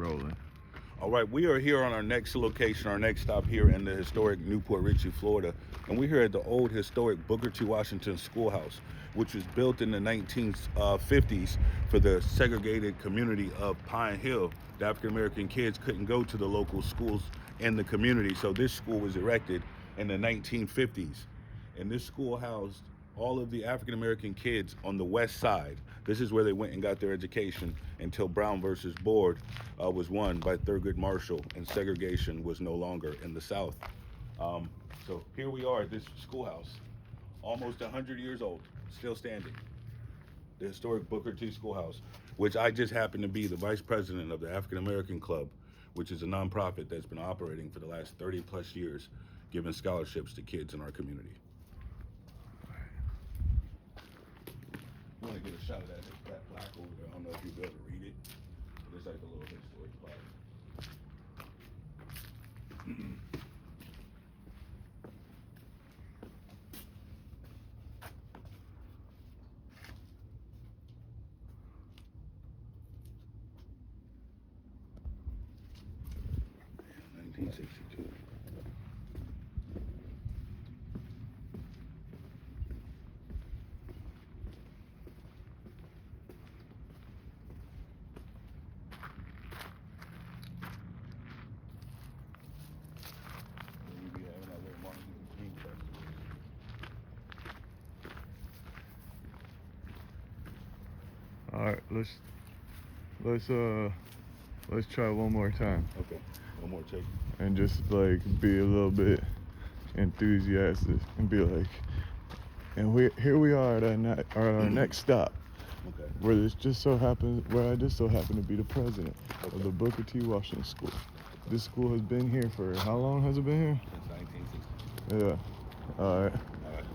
rolling. All right, we are here on our next location, our next stop here in the historic Newport Richey, Florida. And we're here at the old historic Booker T. Washington Schoolhouse, which was built in the 1950s for the segregated community of Pine Hill. The African American kids couldn't go to the local schools in the community, so this school was erected in the 1950s. And this school housed all of the African American kids on the west side. This is where they went and got their education until Brown versus Board was won by Thurgood Marshall and segregation was no longer in the South. So here we are at this schoolhouse, almost 100 years old, still standing. The historic Booker T. Schoolhouse, which I just happen to be the vice president of the African American Club, which is a nonprofit that's been operating for the last 30 plus years, giving scholarships to kids in our community. You want to get a shot of that plaque over there? I don't know if you'll be able to read it. It's like a little historic plaque. Yeah, 1962. We'll be having that little Martin Luther King festival. All right, let's try one more time Okay, one more take. and just like be a little bit enthusiastic and be like, and here we are at our next stop, Okay. where I just so happen to be the president of the Booker T. Washington School. This school has been here for how long has it been here? Since 1960. Yeah. All right. All right.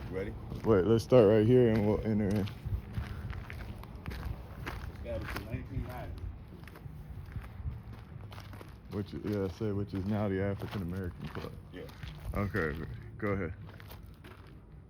You ready? Wait, let's start right here and we'll enter in. Established in 1990. Which is now the African American Club. Yeah. Okay, go ahead.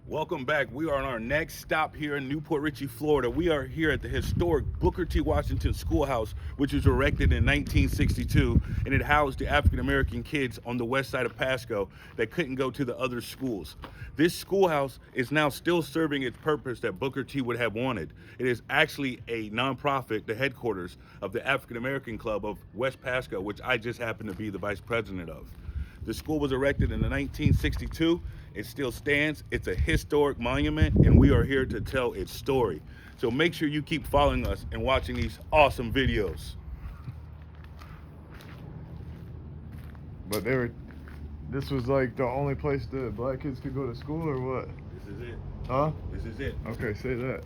Welcome back. We are on our next stop here in Newport Richey, Florida. We are here at the historic Booker T. Washington Schoolhouse, which was erected in 1962, and it housed the African American kids on the west side of Pasco that couldn't go to the other schools. This schoolhouse is now still serving its purpose that Booker T. would have wanted. It is actually a nonprofit, the headquarters of the African American Club of West Pasco, which I just happen to be the vice president of. The school was erected in 1962. It still stands. It's a historic monument, and we are here to tell its story. So make sure you keep following us and watching these awesome videos. But this was like the only place that black kids could go to school, or what? This is it. Huh? This is it. Okay, say that.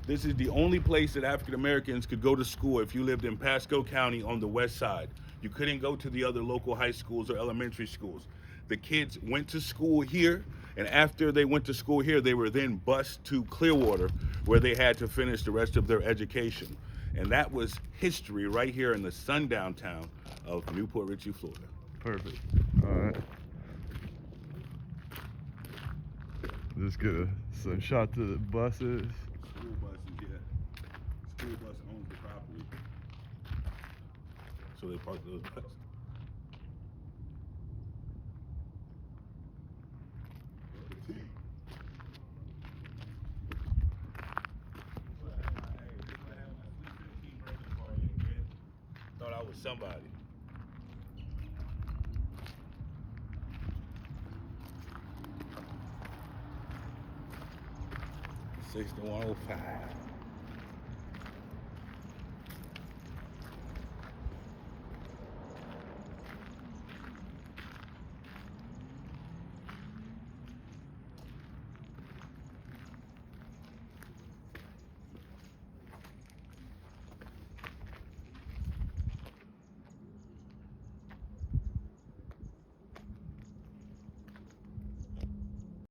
This is the only place that African Americans could go to school if you lived in Pasco County on the west side. You couldn't go to the other local high schools or elementary schools. The kids went to school here, and after they went to school here, they were then bused to Clearwater, where they had to finish the rest of their education. And that was history right here in the sundown town of Newport Richey, Florida. Perfect. All right. Just get some shot to the buses. School buses, yeah. School bus owns the property. So they park those buses. Thought I was somebody. 6105.